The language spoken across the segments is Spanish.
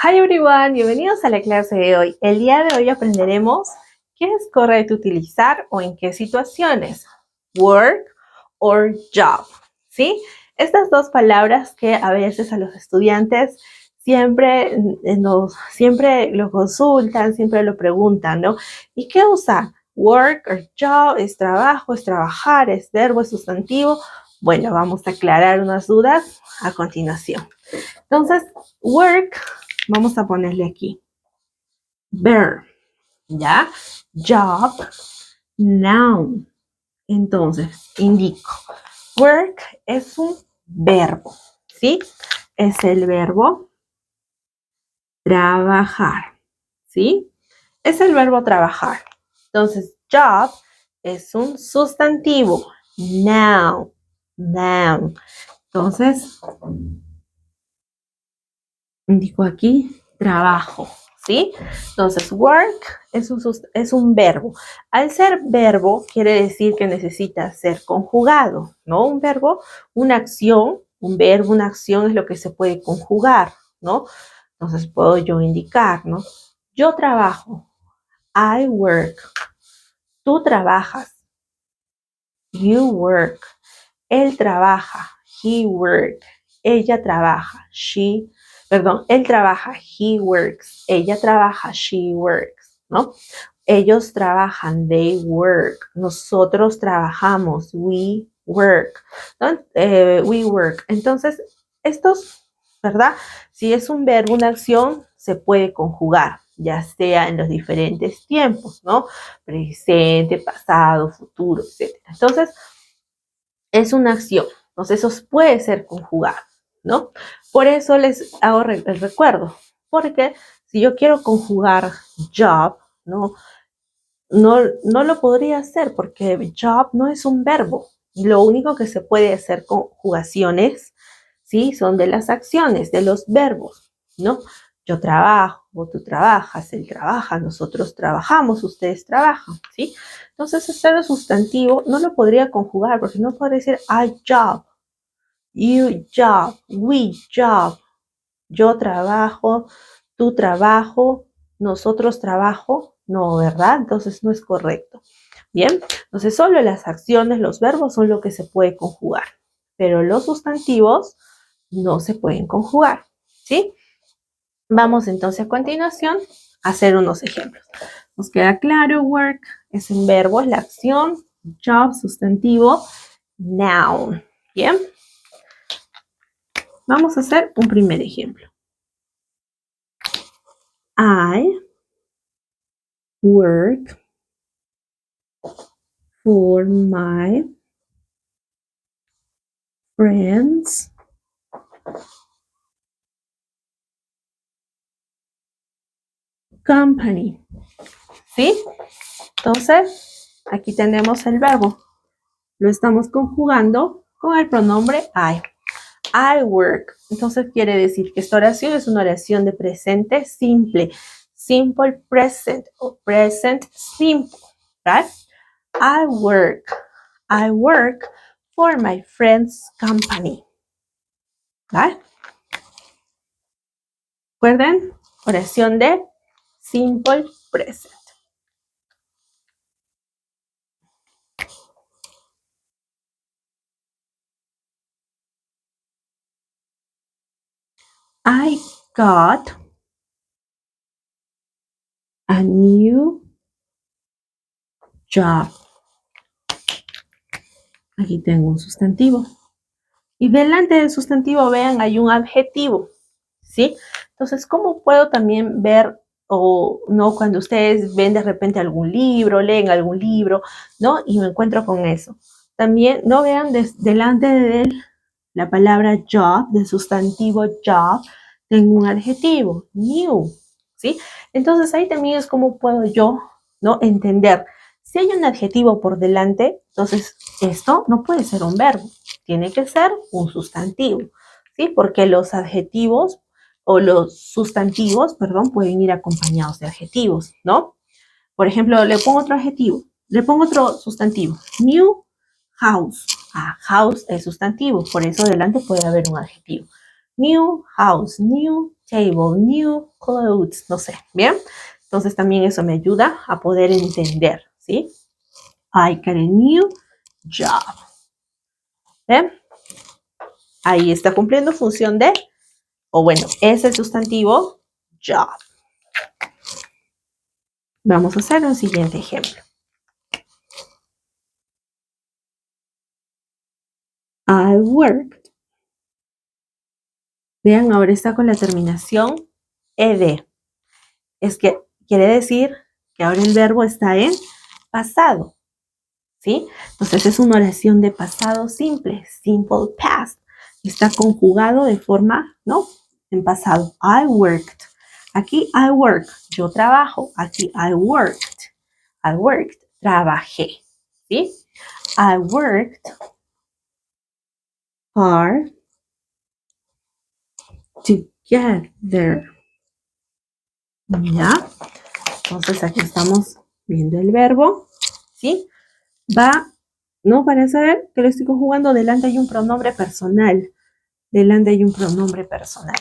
Hi everyone, bienvenidos a la clase de hoy. El día de hoy aprenderemos qué es correcto utilizar o en qué situaciones. Work or job, ¿sí? Estas dos palabras que a veces a los estudiantes siempre lo consultan, siempre lo preguntan, ¿no? ¿Y qué usa? Work or job, ¿es trabajo, es trabajar, es verbo, es sustantivo? Bueno, vamos a aclarar unas dudas a continuación. Entonces, work, vamos a ponerle aquí, verb, ¿ya? Job, noun. Entonces, indico, work es un verbo, ¿sí? Es el verbo trabajar, ¿sí? Es el verbo trabajar. Entonces, job es un sustantivo, noun, noun. Entonces, indico aquí trabajo, ¿sí? Entonces, work es un verbo. Al ser verbo, quiere decir que necesita ser conjugado, ¿no? Un verbo, una acción, un verbo, una acción es lo que se puede conjugar, ¿no? Entonces, puedo yo indicar, ¿no? Yo trabajo, I work. Tú trabajas, you work. Él trabaja, he work. Ella trabaja, él trabaja, he works. Ella trabaja, she works, ¿no? Ellos trabajan, they work. Nosotros trabajamos, we work, ¿no? We work. Entonces, estos, ¿verdad? Si es un verbo, una acción, se puede conjugar, ya sea en los diferentes tiempos, ¿no? Presente, pasado, futuro, etc. Entonces, es una acción. Entonces, eso puede ser conjugado, ¿no? Por eso les hago el recuerdo. Porque si yo quiero conjugar job, ¿no? No lo podría hacer porque job no es un verbo. Lo único que se puede hacer conjugaciones, ¿sí? Son de las acciones, de los verbos, ¿no? Yo trabajo, tú trabajas, él trabaja, nosotros trabajamos, ustedes trabajan, ¿sí? Entonces, este sustantivo no lo podría conjugar porque no podría decir I job, you job, we job, yo trabajo, tú trabajo, nosotros trabajo. No, ¿verdad? Entonces no es correcto. Bien, entonces solo las acciones, los verbos son lo que se puede conjugar, pero los sustantivos no se pueden conjugar, ¿sí? Vamos entonces a continuación a hacer unos ejemplos. Nos queda claro, work es un verbo, es la acción, job, sustantivo, noun. Bien, vamos a hacer un primer ejemplo. I work for my friends company. ¿Sí? Entonces, aquí tenemos el verbo. Lo estamos conjugando con el pronombre I. I work. Entonces quiere decir que esta oración es una oración de presente simple. Simple present o present simple. Right? I work. I work for my friend's company. ¿Right? ¿Recuerden? Oración de simple present. I got a new job. Aquí tengo un sustantivo. Y delante del sustantivo, vean, hay un adjetivo, ¿sí? Entonces, ¿cómo puedo también ver o no cuando ustedes ven de repente algún libro, leen algún libro, ¿no? Y me encuentro con eso. También, no vean delante de la palabra job, del sustantivo job, tengo un adjetivo, new, ¿sí? Entonces, ahí también es cómo puedo yo, ¿no? Entender. Si hay un adjetivo por delante, entonces esto no puede ser un verbo, tiene que ser un sustantivo, ¿sí? Porque los adjetivos o los sustantivos, perdón, pueden ir acompañados de adjetivos, ¿no? Por ejemplo, le pongo otro adjetivo, le pongo otro sustantivo, new house. House es sustantivo, por eso delante puede haber un adjetivo. New house, new table, new clothes, no sé, ¿bien? Entonces también eso me ayuda a poder entender, ¿sí? I got a new job. ¿Ven? Ahí está cumpliendo función de, o bueno, es el sustantivo job. Vamos a hacer un siguiente ejemplo. I worked. Vean, ahora está con la terminación ed. Es que quiere decir que ahora el verbo está en pasado, ¿sí? Entonces es una oración de pasado simple, simple past. Está conjugado de forma, ¿no? En pasado. I worked. Aquí I work, yo trabajo. Aquí I worked, trabajé, ¿sí? I worked hard to get there. ¿Ya? Entonces aquí estamos viendo el verbo, ¿sí? Va, ¿no? Para saber que lo estoy conjugando, delante hay un pronombre personal. Delante hay un pronombre personal.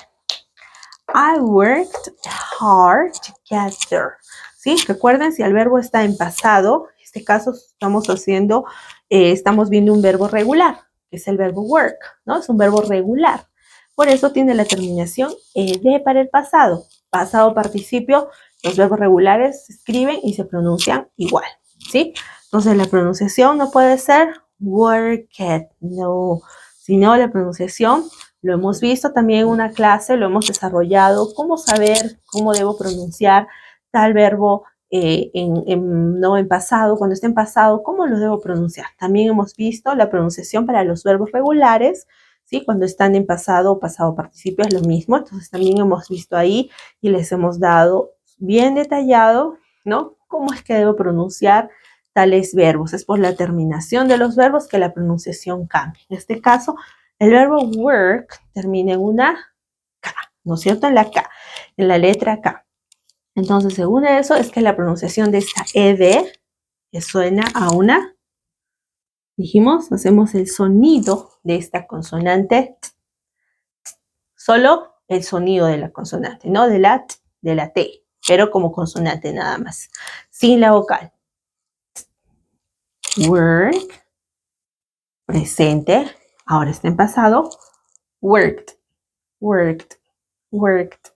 I worked hard to get there. ¿Sí? Recuerden, si el verbo está en pasado, en este caso estamos viendo un verbo regular, que es el verbo work, ¿no? Es un verbo regular. Por eso tiene la terminación ed para el pasado. Pasado participio, los verbos regulares se escriben y se pronuncian igual, ¿sí? Entonces la pronunciación no puede ser worked, no, sino la pronunciación lo hemos visto también en una clase, lo hemos desarrollado, cómo saber cómo debo pronunciar tal verbo no en pasado, cuando esté en pasado, cómo lo debo pronunciar. También hemos visto la pronunciación para los verbos regulares, ¿sí? Cuando están en pasado o pasado participio es lo mismo, entonces también hemos visto ahí y les hemos dado bien detallado, ¿no? Cómo es que debo pronunciar tales verbos. Es por la terminación de los verbos que la pronunciación cambia. En este caso, el verbo work termina en una K, ¿no es cierto? En la K, en la letra K. Entonces, según eso, es que la pronunciación de esta ed, que suena a una, dijimos, hacemos el sonido de esta consonante, solo el sonido de la consonante, no de la T, pero como consonante nada más, sin la vocal. Work, presente, ahora está en pasado, worked, worked, worked,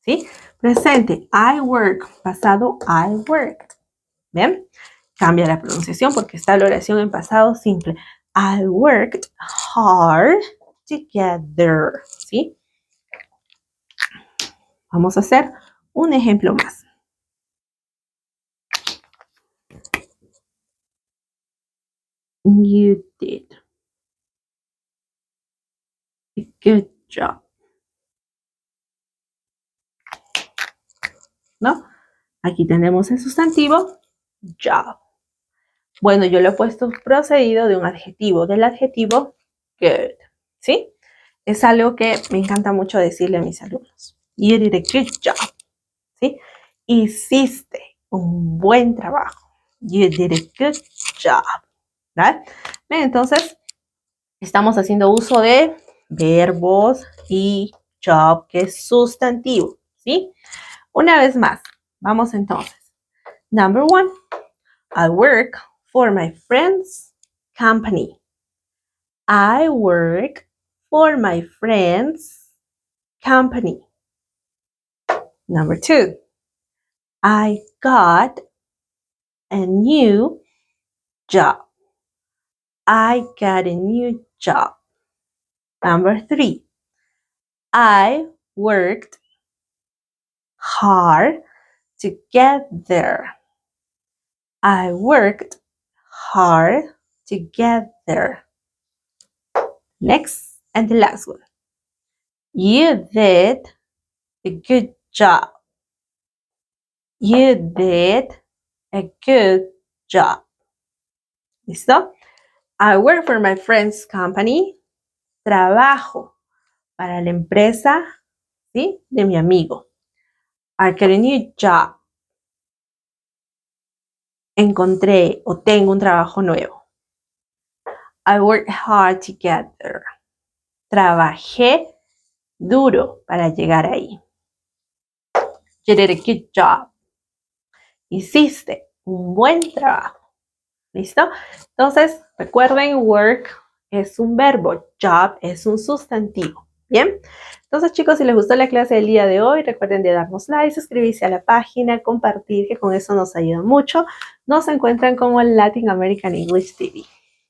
¿sí? Presente, I work, pasado, I worked. ¿Ven? Cambia la pronunciación porque está la oración en pasado simple. I worked hard to get there, ¿sí? Vamos a hacer un ejemplo más. You did a good job. ¿No? Aquí tenemos el sustantivo job. Bueno, yo lo he puesto procedido de un adjetivo, del adjetivo good, ¿sí? Es algo que me encanta mucho decirle a mis alumnos. You did a good job, ¿sí? Hiciste un buen trabajo. You did a good job, ¿verdad? Entonces, estamos haciendo uso de verbos y job, que es sustantivo, ¿sí? Una vez más, vamos entonces. Number one, I work for my friend's company. I work for my friend's company. Number two, I got a new job. I got a new job. Number three, I worked hard to get there. I worked hard to get there. Next and the last one. You did a good job. You did a good job. ¿Listo? I work for my friend's company. Trabajo para la empresa, ¿sí? De mi amigo. I got a new job. Encontré o tengo un trabajo nuevo. I worked hard to get there. Trabajé duro para llegar ahí. You did a good job. Hiciste un buen trabajo. ¿Listo? Entonces, recuerden, work es un verbo, job es un sustantivo. ¿Bien? Entonces, chicos, si les gustó la clase del día de hoy, recuerden de darnos like, suscribirse a la página, compartir, que con eso nos ayuda mucho. Nos encuentran como Latin American English TV.